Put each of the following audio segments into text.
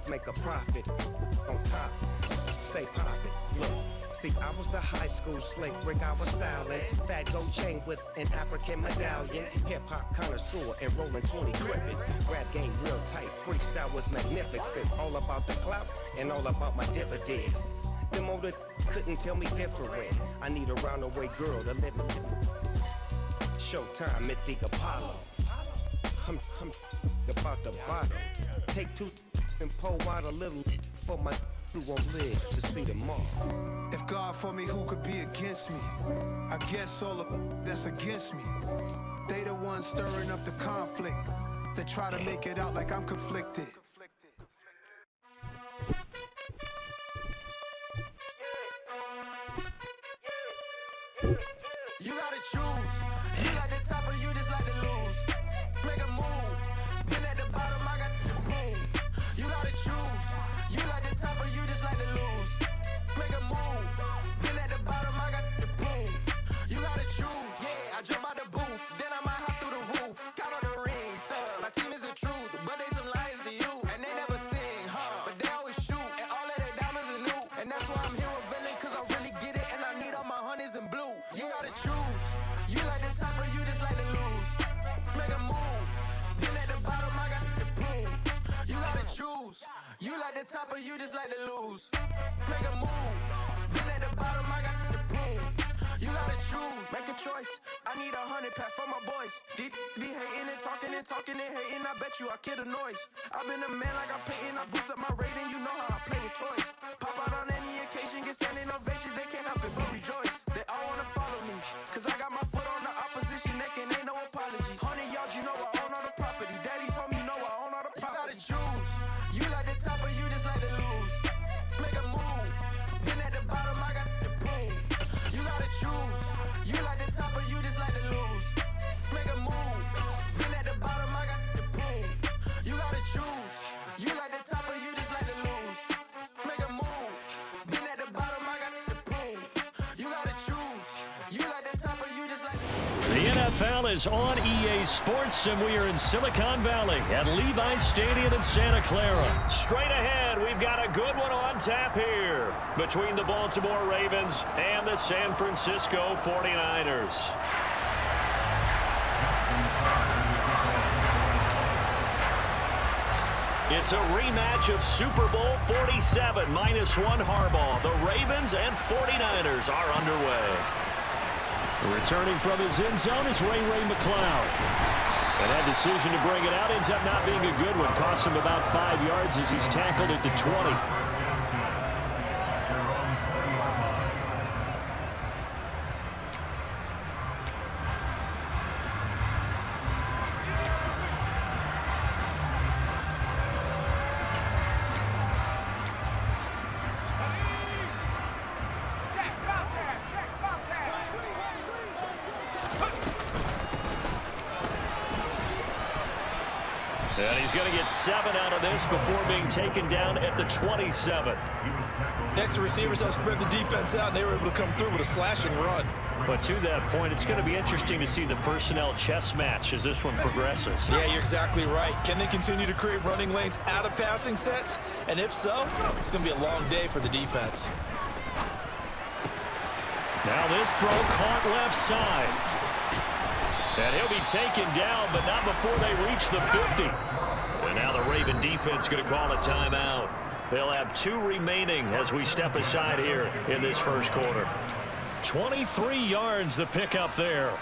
make a profit. On top, stay poppin'. Look, see, I was the high school slick Rick, I was styling. Fat gold chain with an African medallion. Hip-hop connoisseur and rolling 20 crippin'. Rap game real tight, freestyle was magnificent. All about the clout and all about my dividends. Them older couldn't tell me different. I need a roundaway girl to let me. Showtime, Mythic Apollo. I'm about the bottom. Take two and pour out a little for my who won't live to see tomorrow. If God for me, who could be against me? I guess all of that's against me. They the ones stirring up the conflict. They try to make it out like I'm conflicted. You gotta choose. You like the top or you just like to lose. Make a move. Been at the bottom, I got the proof. You gotta choose. You like the top or you just like to lose. Make a move. Been at the bottom, I got the proof. You gotta choose. Yeah, I jump out the booth. Then I might hop through the roof. Count all the rings. My team is the truth, but they some liars to you. And they never sing, but they always shoot. And all of their diamonds are new. And that's why I'm here with Villain, cause I really get it. And I need all my honeys in blue. You gotta choose. You like the top or you just like to lose. Make a move. Been at the bottom, I got the proof. You gotta choose. You like the top or you just like to lose. Make a move. Been at the bottom, I got the proof. You gotta choose. Make a choice. I need 100 pack for my boys. Deep be hating and talking and hating. I bet you I kill the noise. I've been a man like I'm painting. I boost up my rating. You know how I play with toys. Pop out on any occasion, get standing ovations. They can't help it but rejoice. They all wanna follow me, cause I got my foot on the opposition neck and ain't no apologies. 100 yards, you know I own all the property. Daddy's home, you know I own all the property. You gotta choose. You like the top or you just like to lose. Make a move. Been at the bottom, I got the proof. You gotta choose. You like the top or you just like to lose. Make a move. Been at the bottom, I got the proof. You gotta choose. You like the top or you just like to lose. Make a move. Been at the bottom, I got the proof. You gotta choose. You like the top or you just like to. The NFL is on EA Sports, and we are in Silicon Valley at Levi's Stadium in Santa Clara. Straight ahead, we've got a good one on tap here between the Baltimore Ravens and the San Francisco 49ers. It's a rematch of Super Bowl 47 -1 Harbaugh. The Ravens and 49ers are underway. Returning from his end zone is Ray McCloud. And that decision to bring it out ends up not being a good one. Cost him about 5 yards as he's tackled at the 20. And he's going to get 7 out of this before being taken down at the 27. Extra receivers helped spread the defense out, and they were able to come through with a slashing run. But to that point, it's going to be interesting to see the personnel chess match as this one progresses. Yeah, you're exactly right. Can they continue to create running lanes out of passing sets? And if so, it's going to be a long day for the defense. Now this throw caught left side. And he'll be taken down, but not before they reach the 50. And now the Raven defense going to call a timeout. They'll have 2 remaining as we step aside here in this first quarter. 23 yards the pickup there.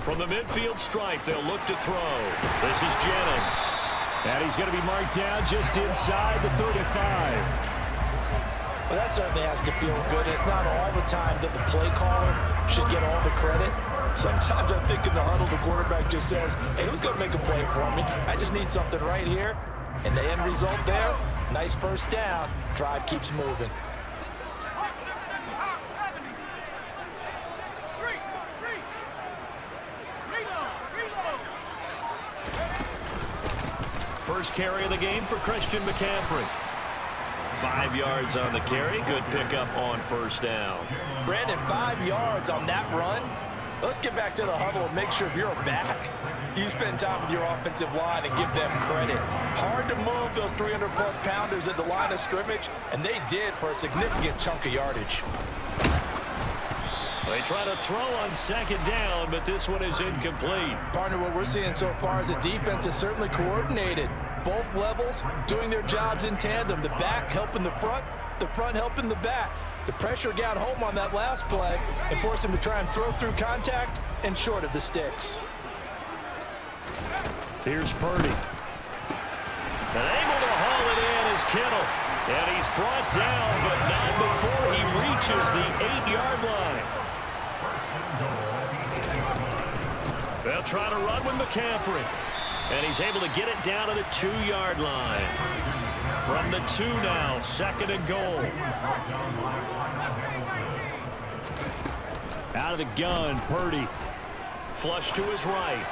From the midfield stripe, they'll look to throw. This is Jennings. And he's going to be marked down just inside the 35. Well, that certainly has to feel good. It's not all the time that the play caller should get all the credit. Sometimes I think in the huddle, the quarterback just says, hey, who's going to make a play for me? I just need something right here. And the end result there, nice first down. Drive keeps moving. First carry of the game for Christian McCaffrey. 5 yards on the carry. Good pickup on first down. Brandon, 5 yards on that run. Let's get back to the huddle and make sure if you're a back, you spend time with your offensive line and give them credit. Hard to move those 300-plus pounders at the line of scrimmage, and they did for a significant chunk of yardage. They try to throw on second down, but this one is incomplete. Partner, what we're seeing so far is the defense is certainly coordinated. Both levels doing their jobs in tandem. The back helping the front helping the back. The pressure got home on that last play and forced him to try and throw through contact and short of the sticks. Here's Purdy. And able to haul it in is Kittle. And he's brought down, but not before he reaches the 8-yard line. They'll try to run with McCaffrey. And he's able to get it down to the 2-yard line. From the 2 now, 2nd and goal. Out of the gun, Purdy. Flush to his right.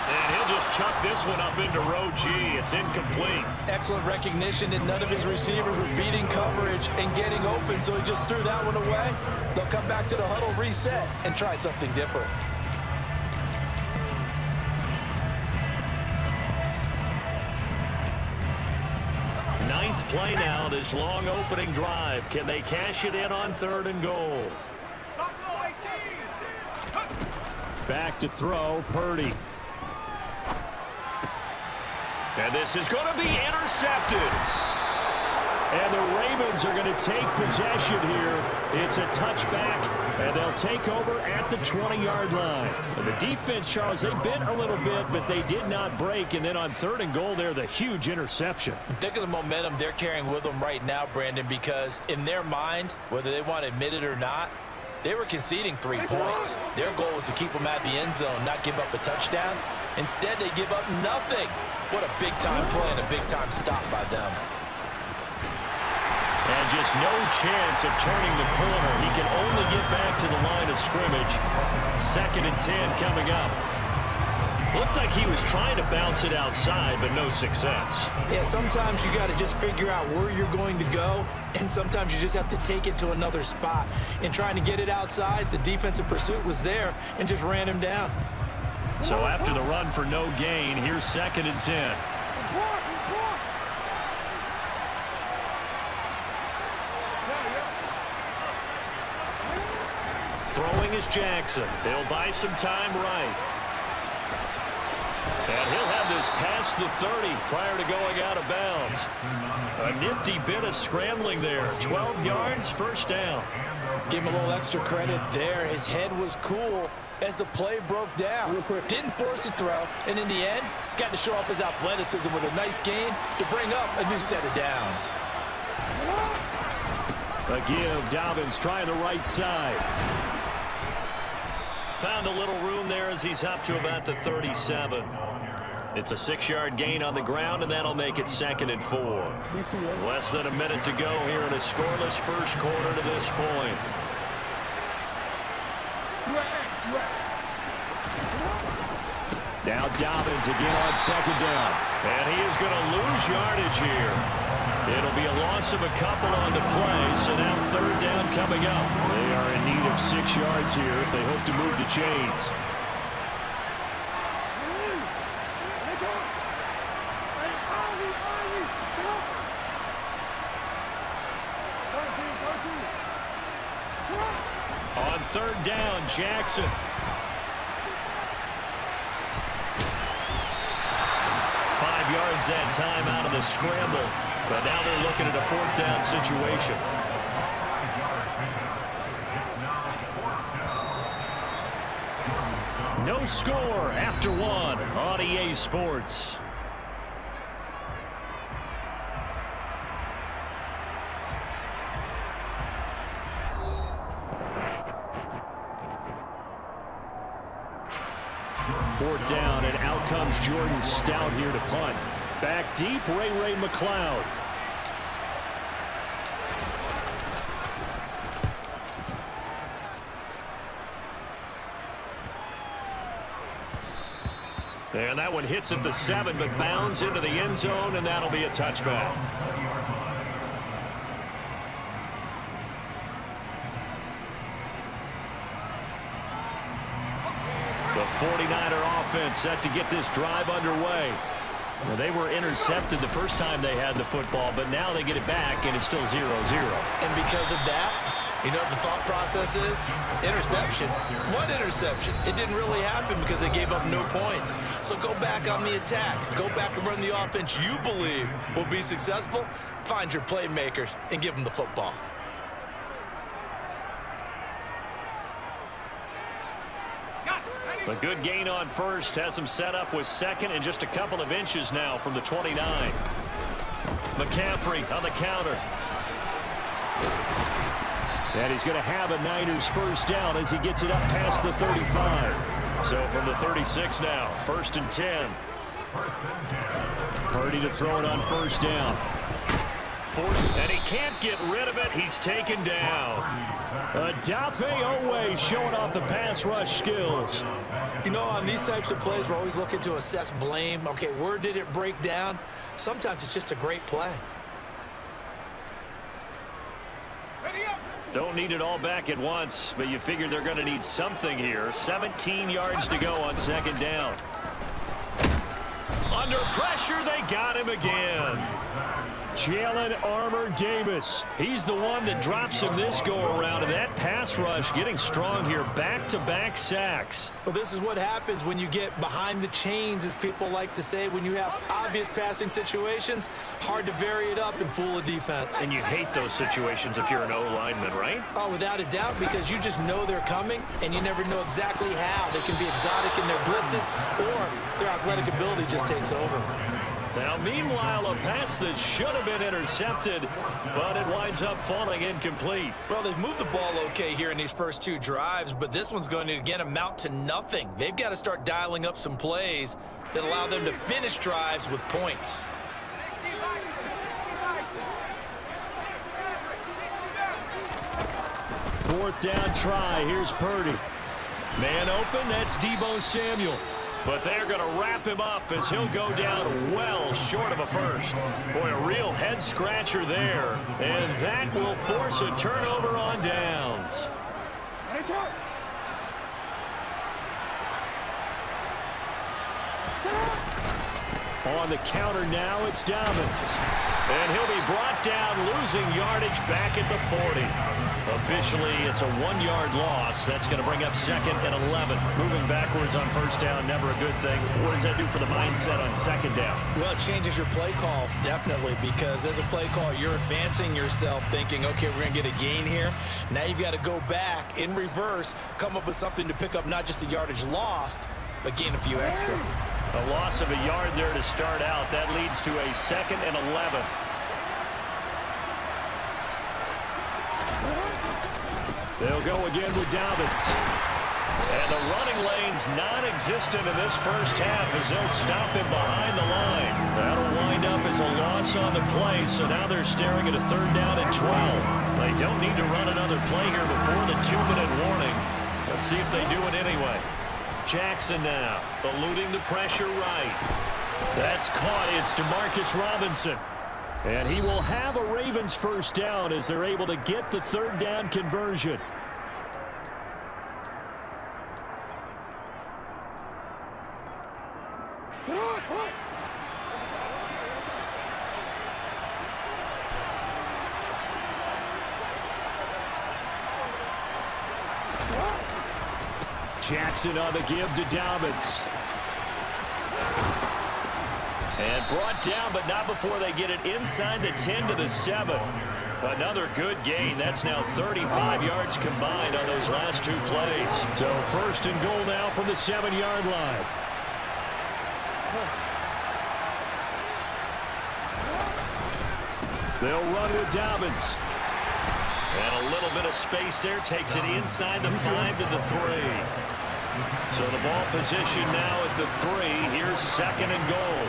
And he'll just chuck this one up into row G. It's incomplete. Excellent recognition that none of his receivers were beating coverage and getting open, so he just threw that one away. They'll come back to the huddle, reset, and try something different. Ninth play now, this long opening drive. Can they cash it in on 3rd and goal? Back to throw, Purdy. And this is going to be intercepted. And the Ravens are going to take possession here. It's a touchback, and they'll take over at the 20-yard line. And the defense, Charles, they bit a little bit, but they did not break. And then on 3rd and goal there, the huge interception. Think of the momentum they're carrying with them right now, Brandon, because in their mind, whether they want to admit it or not, they were conceding 3 points. Their goal was to keep them at the end zone, not give up a touchdown. Instead, they give up nothing. What a big-time play and a big-time stop by them. And just no chance of turning the corner. He can only get back to the line of scrimmage. 2nd and 10 coming up. Looked like he was trying to bounce it outside, but no success. Yeah, sometimes you got to just figure out where you're going to go, and sometimes you just have to take it to another spot. In trying to get it outside, the defensive pursuit was there and just ran him down. So after the run for no gain, here's 2nd and 10. Throwing is Jackson. He'll buy some time right. And he'll have this past the 30 prior to going out of bounds. A nifty bit of scrambling there. 12 yards, 1st down. Give him a little extra credit there. His head was cool as the play broke down. Didn't force a throw, and in the end, got to show off his athleticism with a nice gain to bring up a new set of downs. A give, Dobbins trying the right side. Found a little room there as he's up to about the 37. It's a 6-yard gain on the ground, and that'll make it 2nd and 4. Less than a minute to go here in a scoreless first quarter to this point. Now Dobbins again on 2nd down. And he is going to lose yardage here. It'll be a loss of a couple on the play, so now 3rd down coming up. They are in need of 6 yards here if they hope to move the chains. On 3rd down, Jackson. Yards that time out of the scramble, but now they're looking at a 4th down situation. No score after 1 on EA Sports. Fourth down, and out comes Jordan Stout here to punt. Back deep, Ray McCloud. And that one hits at the 7, but bounds into the end zone, and that'll be a touchback. The 49er offense set to get this drive underway. Well, they were intercepted the first time they had the football, but now they get it back, and it's still 0-0. And because of that, you know what the thought process is? Interception. What interception? It didn't really happen because they gave up no points. So go back on the attack. Go back and run the offense you believe will be successful. Find your playmakers and give them the football. A good gain on first has him set up with second and just a couple of inches now from the 29. McCaffrey on the counter. And he's going to have a Niners first down as he gets it up past the 35. So from the 36 now, 1st and 10. Purdy to throw it on first down. Forced, and he can't get rid of it. He's taken down. Odafe Oweh showing off the pass rush skills. You know, on these types of plays, we're always looking to assess blame. Okay, where did it break down? Sometimes it's just a great play. Don't need it all back at once, but you figure they're going to need something here. 17 yards to go on second down. Under pressure, they got him again. Jalen Armour-Davis. He's the one that drops him this go-around, and that pass rush getting strong here. Back-to-back sacks. Well, this is what happens when you get behind the chains, as people like to say. When you have obvious passing situations, hard to vary it up and fool a defense. And you hate those situations if you're an O-lineman, right? Oh, without a doubt, because you just know they're coming, and you never know exactly how. They can be exotic in their blitzes, or their athletic ability just takes over. Now, meanwhile, a pass that should have been intercepted, but it winds up falling incomplete. Well, they've moved the ball okay here in these first two drives, but this one's going to, again, amount to nothing. They've got to start dialing up some plays that allow them to finish drives with points. Fourth down try. Here's Purdy. Man open, that's Deebo Samuel. But they're going to wrap him up as he'll go down well short of a first. Boy, a real head-scratcher there. And that will force a turnover on downs. On the counter now, it's Dobbins. And he'll be brought down, losing yardage back at the 40. Officially, it's a 1-yard loss. That's going to bring up 2nd and 11. Moving backwards on first down, never a good thing. What does that do for the mindset on second down? Well, it changes your play call, definitely, because as a play call, you're advancing yourself thinking, okay, we're going to get a gain here. Now you've got to go back in reverse, come up with something to pick up not just the yardage lost, but gain a few extra. A loss of a yard there to start out. That leads to a 2nd and 11. They'll go again with Dobbins. And the running lane's non-existent in this first half as they'll stop him behind the line. That'll wind up as a loss on the play, so now they're staring at a 3rd down and 12. They don't need to run another play here before the 2-minute warning. Let's see if they do it anyway. Jackson now, eluding the pressure right. That's caught. It's Demarcus Robinson. And he will have a Ravens first down as they're able to get the 3rd down conversion. Jackson on the give to Dobbins. And brought down, but not before they get it inside the 10 to the 7. Another good gain. That's now 35 yards combined on those last 2 plays. So 1st and goal now from the 7-yard line. They'll run with Dobbins. And a little bit of space there. Takes it inside the 5 to the 3. So the ball position now at the 3. Here's 2nd and goal.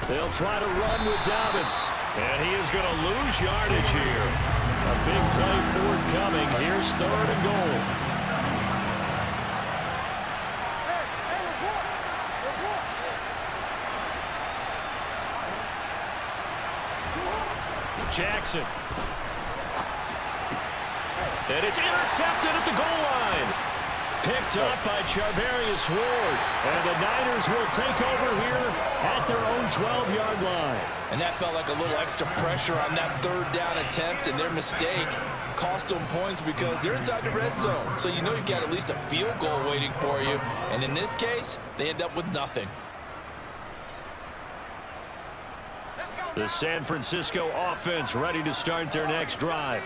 They'll try to run with Dobbins. And he is going to lose yardage here. A big play forthcoming. Here's 3rd and goal. Jackson. And it's intercepted at the goal line. Picked up by Charvarius Ward. And the Niners will take over here at their own 12-yard line. And that felt like a little extra pressure on that third down attempt, and their mistake cost them points because they're inside the red zone. So you know you've got at least a field goal waiting for you. And in this case, they end up with nothing. The San Francisco offense ready to start their next drive.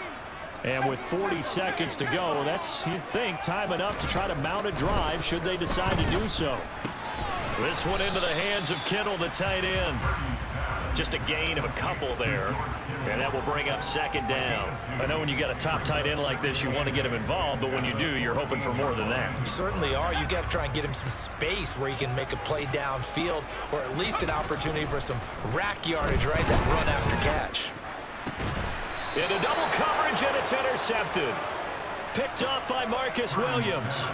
And with 40 seconds to go, that's, you'd think, time enough to try to mount a drive should they decide to do so. This one into the hands of Kittle, the tight end. Just a gain of a couple there, and that will bring up second down. I know when you got a top tight end like this, you want to get him involved, but when you do, you're hoping for more than that. You certainly are. You got to try and get him some space where he can make a play downfield, or at least an opportunity for some rack yardage, right? That run after catch. Into double coverage, and it's intercepted. Picked up by Marcus Williams.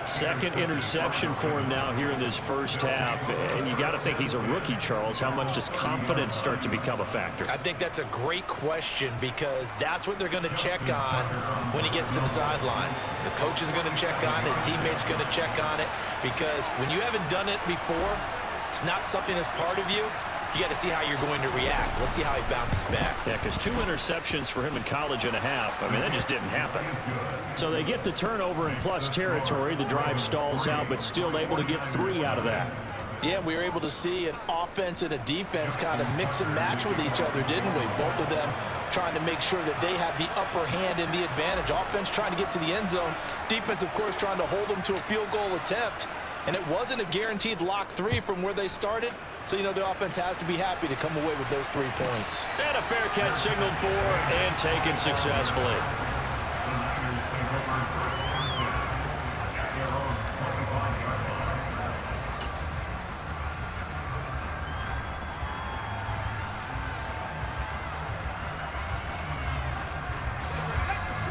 Second interception for him now here in this first half. And you got to think he's a rookie, Charles. How much does confidence start to become a factor? I think that's a great question because that's what they're going to check on when he gets to the sidelines. The coach is going to check on it. His teammates are going to check on it because when you haven't done it before, it's not something that's part of you. You got to see how you're going to react. Let's see how he bounces back. Yeah, because 2 interceptions for him in college and a half. I mean, that just didn't happen. So they get the turnover in plus territory. The drive stalls out, but still able to get 3 out of that. Yeah, we were able to see an offense and a defense kind of mix and match with each other, didn't we? Both of them trying to make sure that they have the upper hand and the advantage. Offense trying to get to the end zone. Defense, of course, trying to hold them to a field goal attempt. And it wasn't a guaranteed lock 3 from where they started. So, you know, the offense has to be happy to come away with those 3 points. And a fair catch signaled for and taken successfully.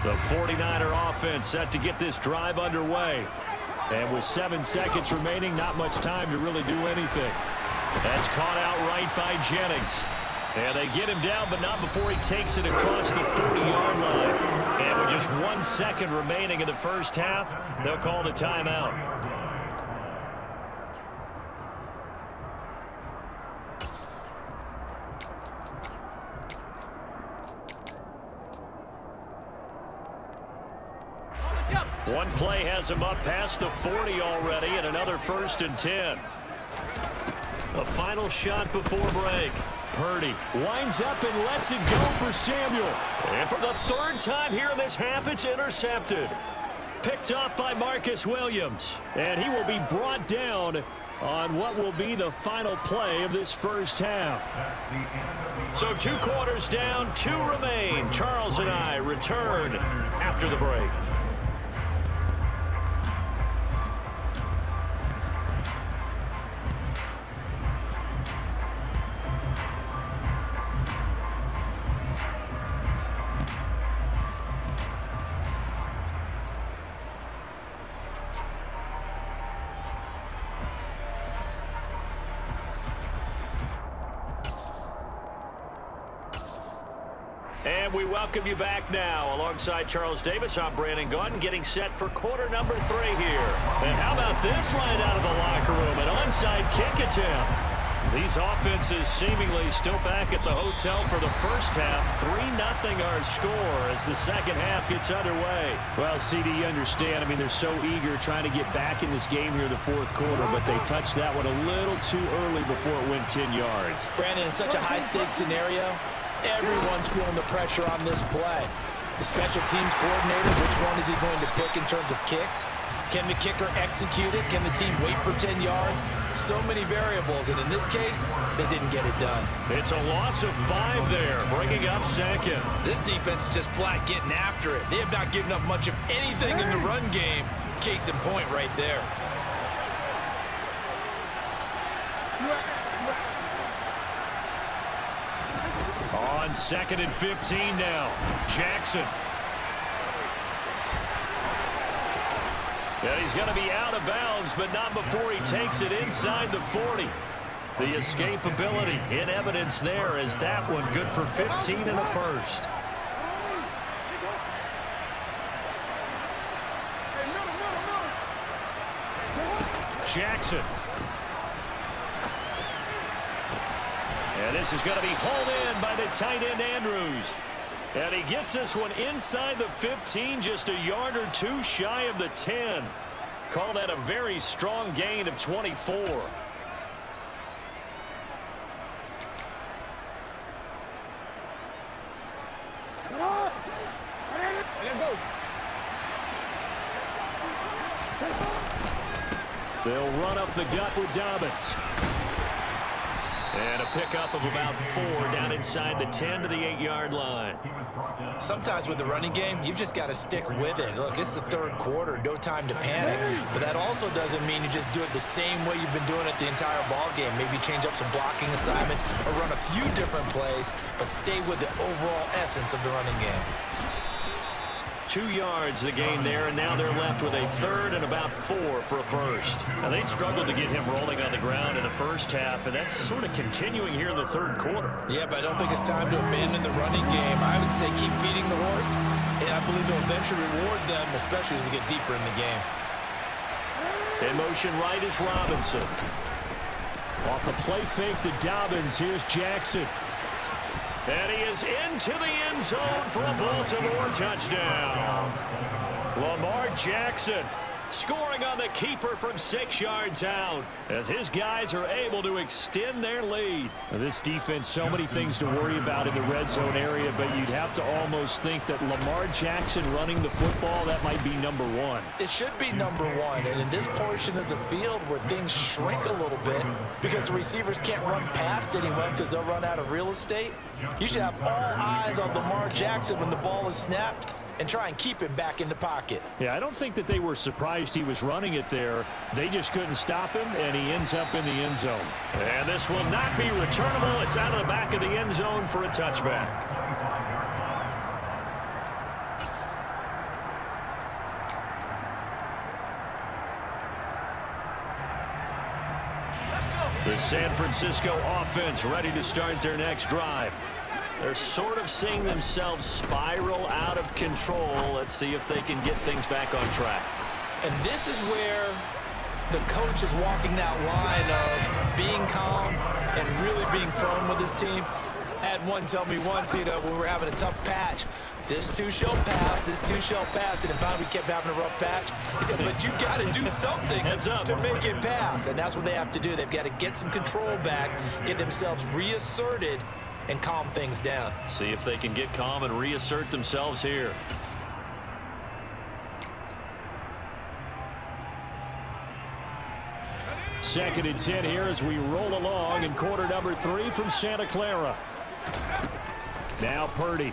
The 49er offense set to get this drive underway. And with 7 seconds remaining, not much time to really do anything. That's caught out right by Jennings. And they get him down, but not before he takes it across the 40-yard line. And with just 1 second remaining in the first half, they'll call the timeout. One play has him up past the 40 already, and another 1st and 10. A final shot before break. Purdy winds up and lets it go for Samuel. And for the 3rd time here in this half, it's intercepted. Picked up by Marcus Williams. And he will be brought down on what will be the final play of this first half. So 2 quarters down, 2 remain. Charles and I return after the break. And we welcome you back now. Alongside Charles Davis, I'm Brandon Gaudin, getting set for quarter number 3 here. And how about this line out of the locker room? An onside kick attempt. These offenses seemingly still back at the hotel for the first half. 3-0 our score as the second half gets underway. Well, CD, you understand. I mean, they're so eager trying to get back in this game here in the 4th quarter, but they touched that one a little too early before it went 10 yards. Brandon, in such a high-stakes scenario, everyone's feeling the pressure on this play. The special teams coordinator, which one is he going to pick in terms of kicks? Can the kicker execute it? Can the team wait for 10 yards? So many variables, and in this case, they didn't get it done. It's a loss of 5 there, bringing up second. This defense is just flat getting after it. They have not given up much of anything in the run game. Case in point right there. On 2nd and 15 now. Jackson. Yeah, he's going to be out of bounds, but not before he takes it inside the 40. The escapability in evidence there as that one good for 15 and a first. Jackson. And this is going to be hauled in by the tight end, Andrews. And he gets this one inside the 15, just a yard or two shy of the 10. Call that a very strong gain of 24. They'll run up the gut with Dobbins. And a pickup of about 4 down inside the 10 to the 8-yard line. Sometimes with the running game, you've just got to stick with it. Look, it's the third quarter, no time to panic. But that also doesn't mean you just do it the same way you've been doing it the entire ball game. Maybe change up some blocking assignments or run a few different plays, but stay with the overall essence of the running game. 2 yards the gain there, and now they're left with a third and about 4 for a first. Now, they struggled to get him rolling on the ground in the first half, and that's sort of continuing here in the third quarter. Yeah, but I don't think it's time to abandon the running game. I would say keep feeding the horse, and I believe it'll eventually reward them, especially as we get deeper in the game. In motion right is Robinson. Off the play fake to Dobbins, here's Jackson. And he is into the end zone for a Baltimore touchdown. Lamar Jackson scoring on the keeper from 6 yards out as his guys are able to extend their lead. Now, this defense, so many things to worry about in the red zone area, but you'd have to almost think that Lamar Jackson running the football, that might be number 1. It should be number 1, and in this portion of the field where things shrink a little bit because the receivers can't run past anyone because they'll run out of real estate, you should have all eyes on Lamar Jackson when the ball is snapped and try and keep him back in the pocket. Yeah, I don't think that they were surprised he was running it there. They just couldn't stop him, and he ends up in the end zone. And this will not be returnable. It's out of the back of the end zone for a touchback. The San Francisco offense ready to start their next drive. They're sort of seeing themselves spiral out of control. Let's see if they can get things back on track. And this is where the coach is walking that line of being calm and really being firm with his team. Had one tell me once, when we were having a tough patch, this too shall pass, this too shall pass, and in fact we kept having a rough patch. He said, but you got to do something to make it pass, and that's what they have to do. They've got to get some control back, get themselves reasserted, and calm things down. See if they can get calm and reassert themselves here. Second and 10 here as we roll along in quarter number 3 from Santa Clara. Now Purdy.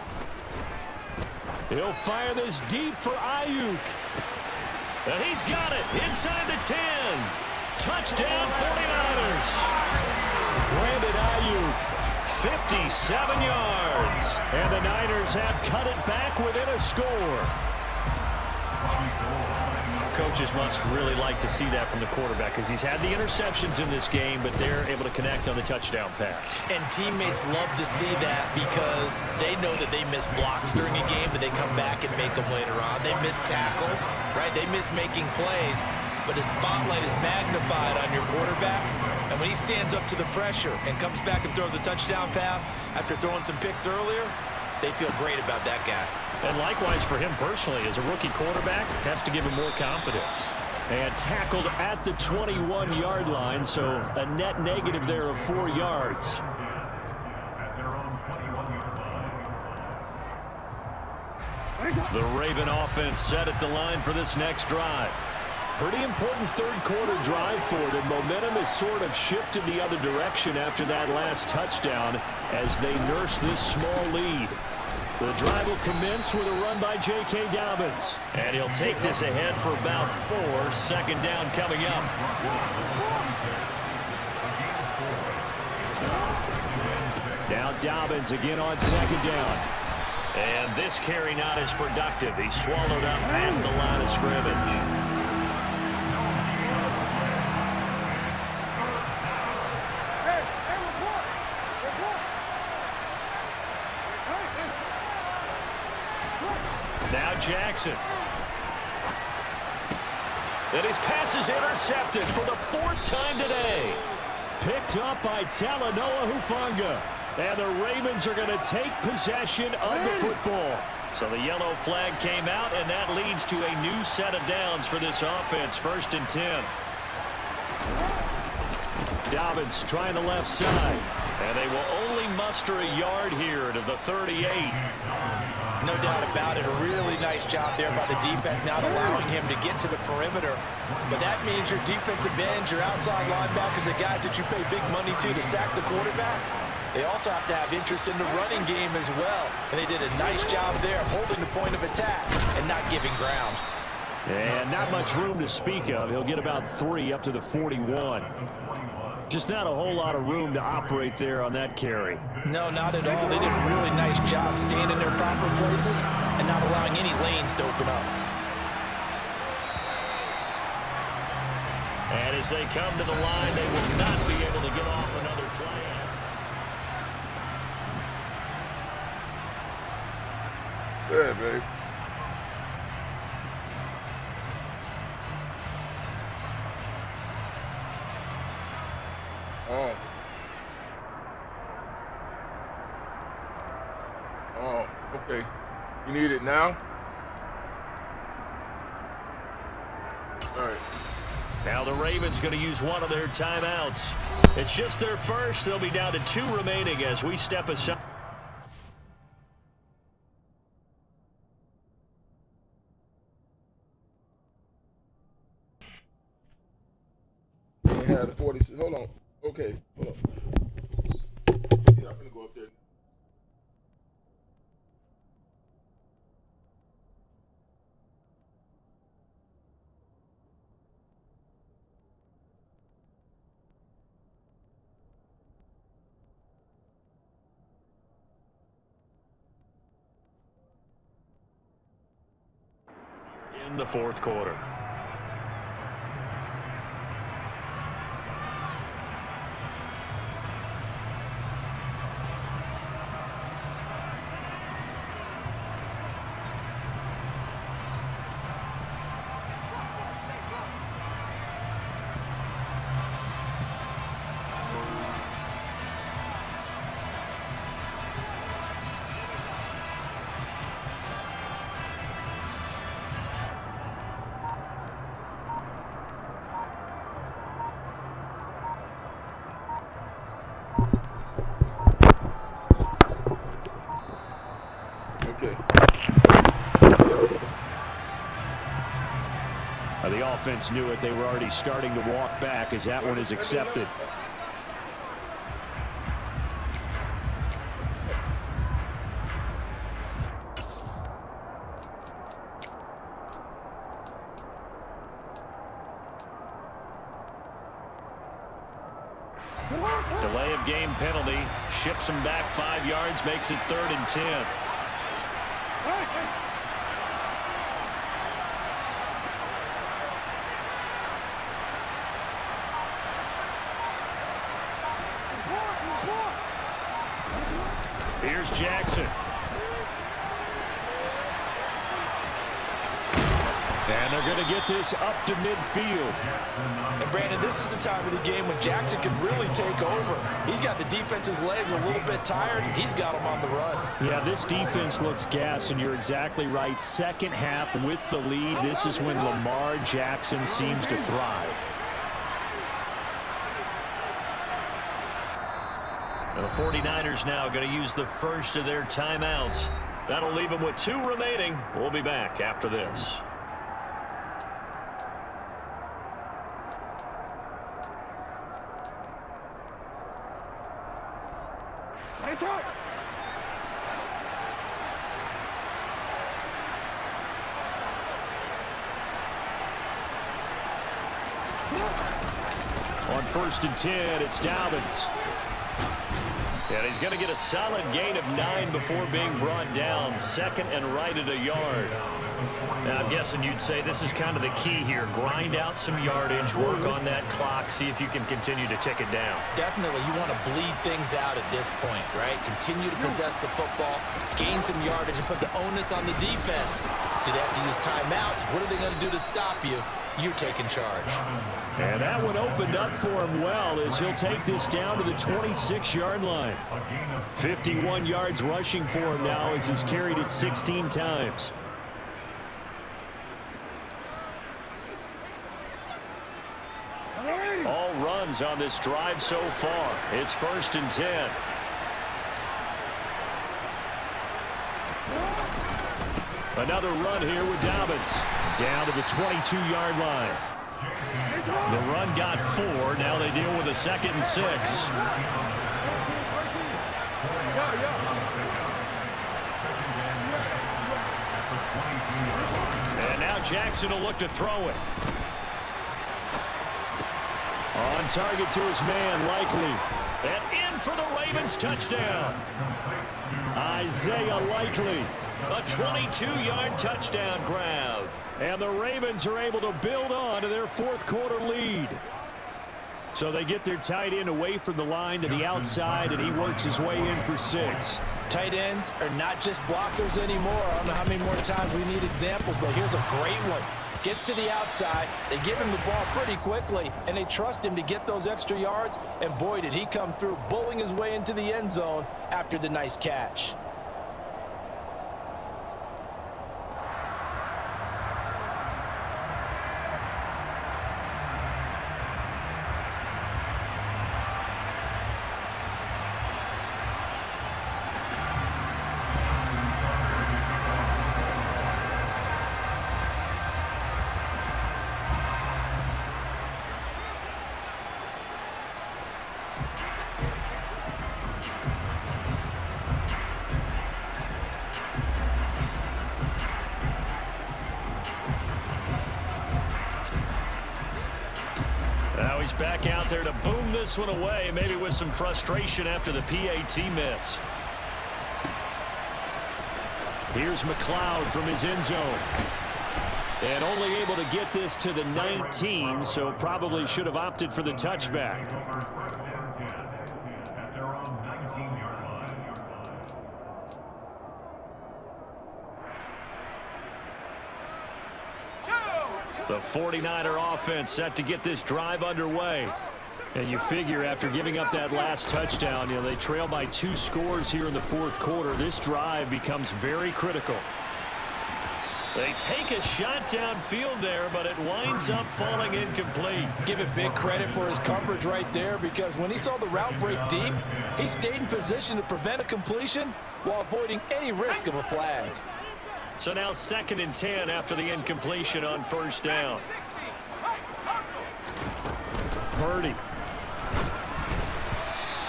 He'll fire this deep for Ayuk. And he's got it inside the 10. Touchdown 49ers. Brandon Ayuk. 57 yards. And the Niners have cut it back within a score. Coaches must really like to see that from the quarterback because he's had the interceptions in this game, but they're able to connect on the touchdown pass. And teammates love to see that because they know that they miss blocks during a game, but they come back and make them later on. They miss tackles, right? They miss making plays, but the spotlight is magnified on your quarterback. And when he stands up to the pressure and comes back and throws a touchdown pass after throwing some picks earlier, they feel great about that guy. And likewise for him personally, as a rookie quarterback, has to give him more confidence. And tackled at the 21-yard line, so a net negative there of 4 yards. The Raven offense set at the line for this next drive. Pretty important third quarter drive for them. Momentum has sort of shifted the other direction after that last touchdown as they nurse this small lead. The drive will commence with a run by J.K. Dobbins. And he'll take this ahead for about 4. Second down coming up. Now Dobbins again on second down. And this carry not as productive. He's swallowed up at the line of scrimmage. Now Jackson. And his pass is intercepted for the 4th time today. Picked up by Talanoa Hufanga. And the Ravens are going to take possession of the football. So the yellow flag came out, and that leads to a new set of downs for this offense. 1st and 10. Dobbins trying the left side. And they will only muster a yard here to the 38. No doubt about it. A really nice job there by the defense, not allowing him to get to the perimeter. But that means your defensive ends, your outside linebackers, the guys that you pay big money to sack the quarterback, they also have to have interest in the running game as well. And they did a nice job there holding the point of attack and not giving ground. And not much room to speak of. He'll get about 3 up to the 41. Just not a whole lot of room to operate there on that carry. No, not at all. They did a really nice job staying in their proper places and not allowing any lanes to open up. And as they come to the line, they will not be able to get off another play. Yeah, babe. Oh, okay. You need it now? All right. Now the Ravens going to use one of their timeouts. It's just their first. They'll be down to 2 remaining as we step aside. They had a 46. Hold on. Okay, hold on. Yeah, I'm gonna go up there. In the 4th quarter. The offense knew it. They were already starting to walk back as that one is accepted. Delay of game penalty. Ships him back 5 yards, makes it 3rd and 10. Here's Jackson. And they're going to get this up to midfield. And Brandon, this is the time of the game when Jackson can really take over. He's got the defense's legs a little bit tired. He's got them on the run. Yeah, this defense looks gassed, and you're exactly right. Second half with the lead, this is when Lamar Jackson seems to thrive. The 49ers now going to use the first of their timeouts. That'll leave them with 2 remaining. We'll be back after this. On 1st and 10, it's Dobbins. And he's going to get a solid gain of 9 before being brought down. 2nd and right at a yard. Now, I'm guessing you'd say this is kind of the key here. Grind out some yardage, work on that clock, see if you can continue to tick it down. Definitely, you want to bleed things out at this point, right? Continue to possess the football, gain some yardage, and put the onus on the defense. Do they have to use timeouts? What are they going to do to stop you? You're taking charge. And that one opened up for him well as he'll take this down to the 26-yard line. 51 yards rushing for him now as he's carried it 16 times. All runs on this drive so far. It's 1st and 10. Another run here with Dobbins. Down to the 22-yard line. The run got 4. Now they deal with a 2nd and 6. And now Jackson will look to throw it. On target to his man, Likely. And in for the Ravens touchdown. Isaiah Likely. A 22-yard touchdown grab. And the Ravens are able to build on to their 4th quarter lead. So they get their tight end away from the line to the outside, and he works his way in for 6. Tight ends are not just blockers anymore. I don't know how many more times we need examples, but here's a great one. Gets to the outside, they give him the ball pretty quickly, and they trust him to get those extra yards, and boy, did he come through, bowling his way into the end zone after the nice catch. Now he's back out there to boom this one away, maybe with some frustration after the PAT miss. Here's McLeod from his end zone. And only able to get this to the 19, so probably should have opted for the touchback. The 49er offense set to get this drive underway. And you figure after giving up that last touchdown, they trail by 2 scores here in the 4th quarter. This drive becomes very critical. They take a shot downfield there, but it winds up falling incomplete. Give it big credit for his coverage right there, because when he saw the route break deep, he stayed in position to prevent a completion while avoiding any risk of a flag. So now 2nd and 10 after the incompletion on 1st down. Purdy.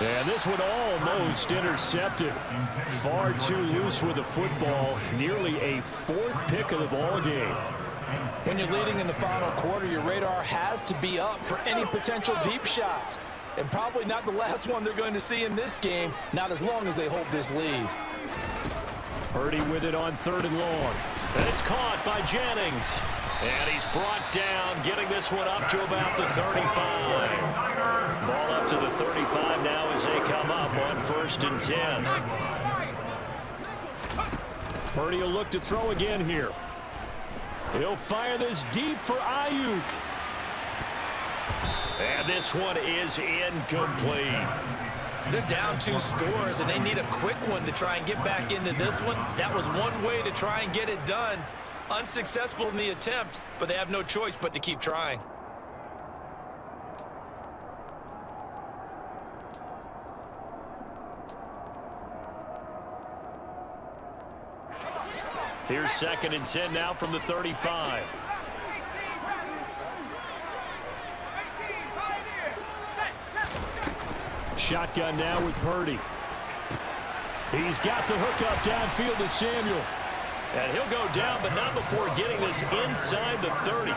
And this one almost intercepted. Far too loose with the football. Nearly a 4th pick of the ball game. When you're leading in the final quarter, your radar has to be up for any potential deep shots. And probably not the last one they're going to see in this game, not as long as they hold this lead. Purdy with it on 3rd and long. And it's caught by Jennings. And he's brought down, getting this one up to about the 35. Ball up to the 35 now as they come up on 1st and 10. Purdy will look to throw again here. He'll fire this deep for Ayuk. And this one is incomplete. They're down 2 scores, and they need a quick one to try and get back into this one. That was one way to try and get it done. Unsuccessful in the attempt, but they have no choice but to keep trying. Here's 2nd and 10 now from the 35. Shotgun now with Purdy. He's got the hook up downfield to Samuel. And he'll go down, but not before getting this inside the 30.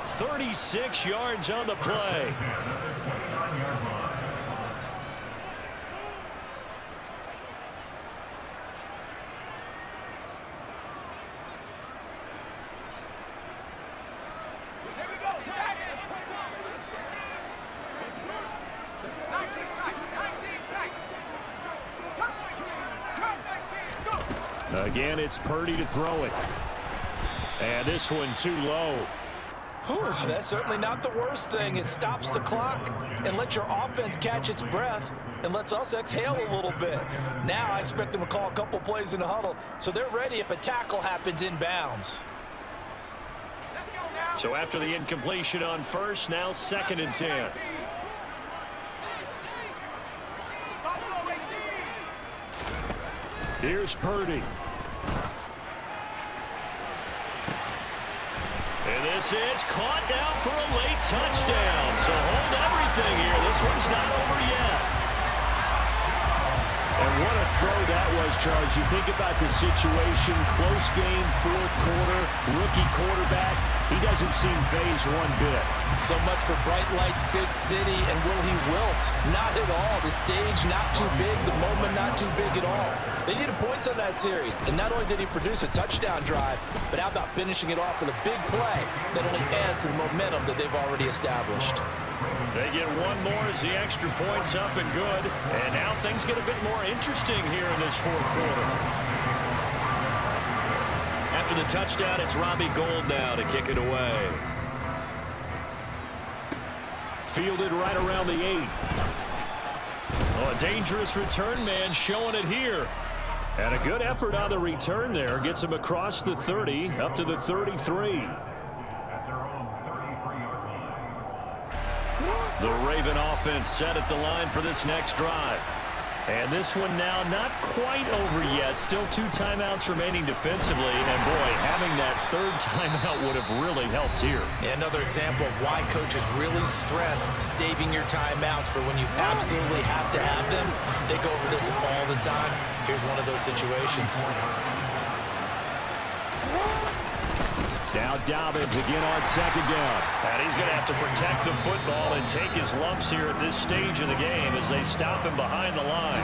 36 yards on the play. Again, it's Purdy to throw it. And this one too low. Whew, that's certainly not the worst thing. It stops the clock and lets your offense catch its breath and lets us exhale a little bit. Now I expect them to call a couple plays in the huddle so they're ready if a tackle happens inbounds. So after the incompletion on first, now 2nd and 10. Here's Purdy. And this is caught down for a late touchdown. So hold everything here. This one's not over yet. And what a throw that was, Charles. You think about the situation, close game, 4th quarter, rookie quarterback. He doesn't seem fazed one bit. So much for bright lights, big city, and will he wilt? Not at all. The stage not too big, the moment not too big at all. They needed points on that series, and not only did he produce a touchdown drive, but how about finishing it off with a big play that only adds to the momentum that they've already established. They get one more as the extra point's up and good, and now things get a bit more interesting here in this 4th quarter. After the touchdown, it's Robbie Gould now to kick it away. Fielded right around the 8. Oh, a dangerous return man showing it here. And a good effort on the return there. Gets him across the 30, up to the 33. The Raven offense set at the line for this next drive. And this one now not quite over yet. Still 2 timeouts remaining defensively. And, boy, having that 3rd timeout would have really helped here. Yeah, another example of why coaches really stress saving your timeouts for when you absolutely have to have them. They go over this all the time. Here's one of those situations. Now Dobbins again on 2nd down. And he's going to have to protect the football and take his lumps here at this stage of the game as they stop him behind the line.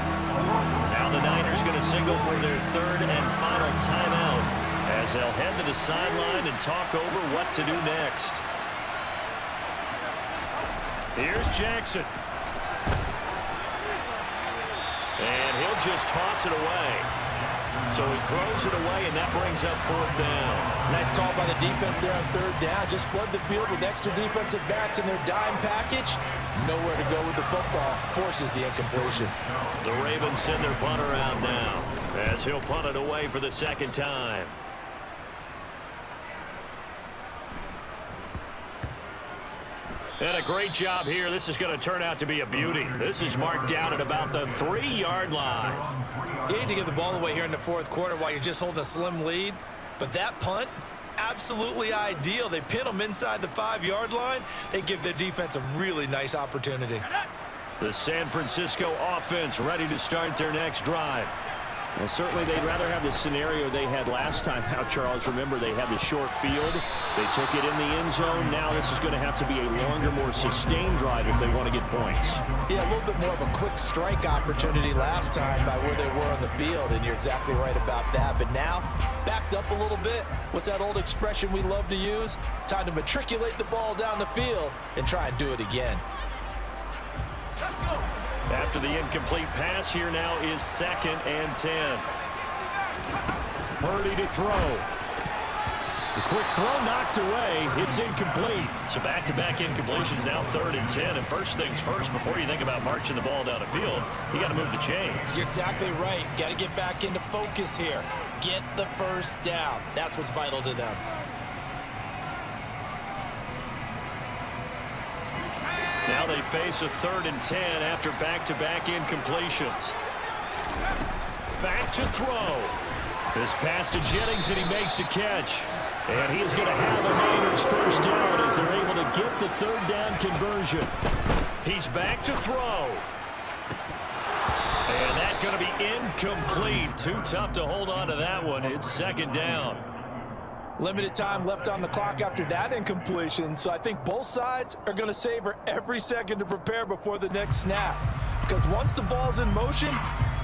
Now the Niners going to signal for their 3rd and final timeout as they'll head to the sideline and talk over what to do next. Here's Jackson. And he'll just toss it away. So he throws it away, and that brings up 4th down. Nice call by the defense there on 3rd down. Just flood the field with extra defensive backs in their dime package. Nowhere to go with the football. Forces the incompletion. The Ravens send their punter out now as he'll punt it away for the 2nd time. And a great job here. This is going to turn out to be a beauty. This is marked down at about the 3-yard line. You hate to give the ball away here in the 4th quarter while you're just holding a slim lead, but that punt, absolutely ideal. They pin them inside the 5-yard line. They give their defense a really nice opportunity. The San Francisco offense ready to start their next drive. Well, certainly they'd rather have the scenario they had last time out, Charles. Remember, they had the short field. They took it in the end zone. Now this is going to have to be a longer, more sustained drive if they want to get points. Yeah, a little bit more of a quick strike opportunity last time by where they were on the field, and you're exactly right about that. But now, backed up a little bit. What's that old expression we love to use? Time to matriculate the ball down the field and try and do it again. Let's go. After the incomplete pass, here now is 2nd and 10. Purdy to throw. The quick throw knocked away. It's incomplete. So back-to-back incompletions, now 3rd and 10. And first things first, before you think about marching the ball down the field, you got to move the chains. You're exactly right. Got to get back into focus here. Get the 1st down. That's what's vital to them. Now they face a 3rd and 10 after back-to-back incompletions. Back to throw. This pass to Jennings, and he makes a catch. And he is going to have the Niners 1st down as they're able to get the 3rd down conversion. He's back to throw. And that's going to be incomplete. Too tough to hold on to that one. It's 2nd down. Limited time left on the clock after that incompletion, so I think both sides are going to savor every second to prepare before the next snap. Because once the ball's in motion,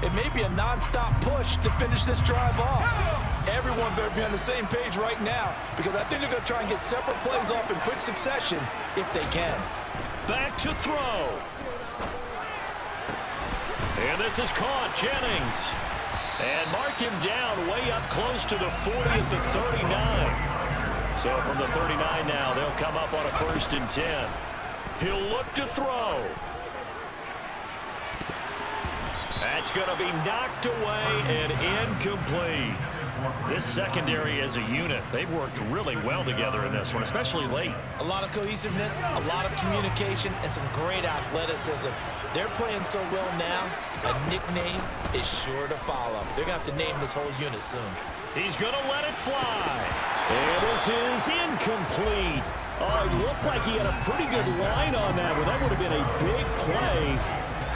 it may be a non-stop push to finish this drive off. Everyone better be on the same page right now, because I think they're going to try and get several plays off in quick succession if they can. Back to throw. And this is caught. Jennings. And mark him down way up close to the 40 at the 39. So from the 39 now, they'll come up on a 1st and 10. He'll look to throw. That's going to be knocked away and incomplete. This secondary as a unit, they've worked really well together in this one, especially late. A lot of cohesiveness, a lot of communication, and some great athleticism. They're playing so well now, a nickname is sure to follow. They're going to have to name this whole unit soon. He's going to let it fly. And this is incomplete. Oh, it looked like he had a pretty good line on that one. That would have been a big play,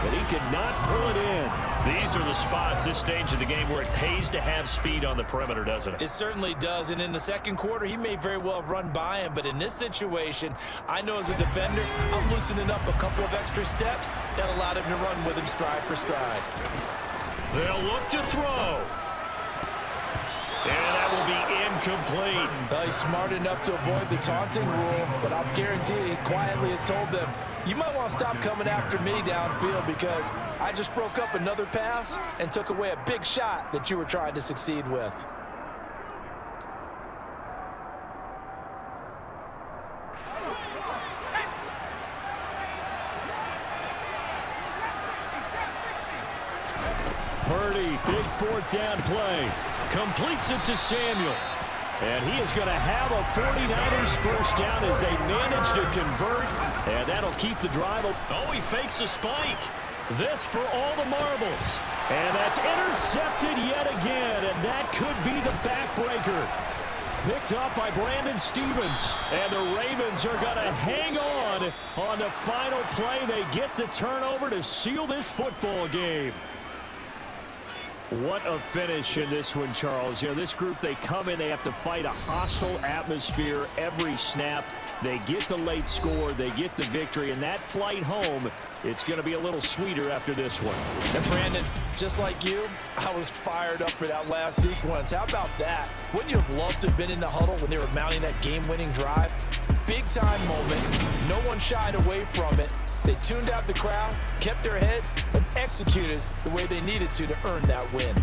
but he could not pull it in. These are the spots, this stage of the game, where it pays to have speed on the perimeter, doesn't it? It certainly does, and in the second quarter, he may very well have run by him, but in this situation, I know as a defender, I'm loosening up a couple of extra steps that allowed him to run with him stride for stride. They'll look to throw. And that will be incomplete. Well, he's smart enough to avoid the taunting rule, but I'll guarantee he quietly has told them, you might want to stop coming after me downfield because I just broke up another pass and took away a big shot that you were trying to succeed with. Purdy, big 4th down play. Completes it to Samuel. And he is going to have a 49ers 1st down as they manage to convert. And that'll keep the drive. Oh, he fakes a spike. This for all the marbles. And that's intercepted yet again. And that could be the backbreaker. Picked up by Brandon Stevens. And the Ravens are going to hang on the final play. They get the turnover to seal this football game. What a finish in this one, Charles. You know, this group, they come in, they have to fight a hostile atmosphere every snap. They get the late score, they get the victory, and that flight home, it's going to be a little sweeter after this one. And Brandon, just like you, I was fired up for that last sequence. How about that? Wouldn't you have loved to have been in the huddle when they were mounting that game-winning drive? Big-time moment. No one shied away from it. They tuned out the crowd, kept their heads, and executed the way they needed to earn that win.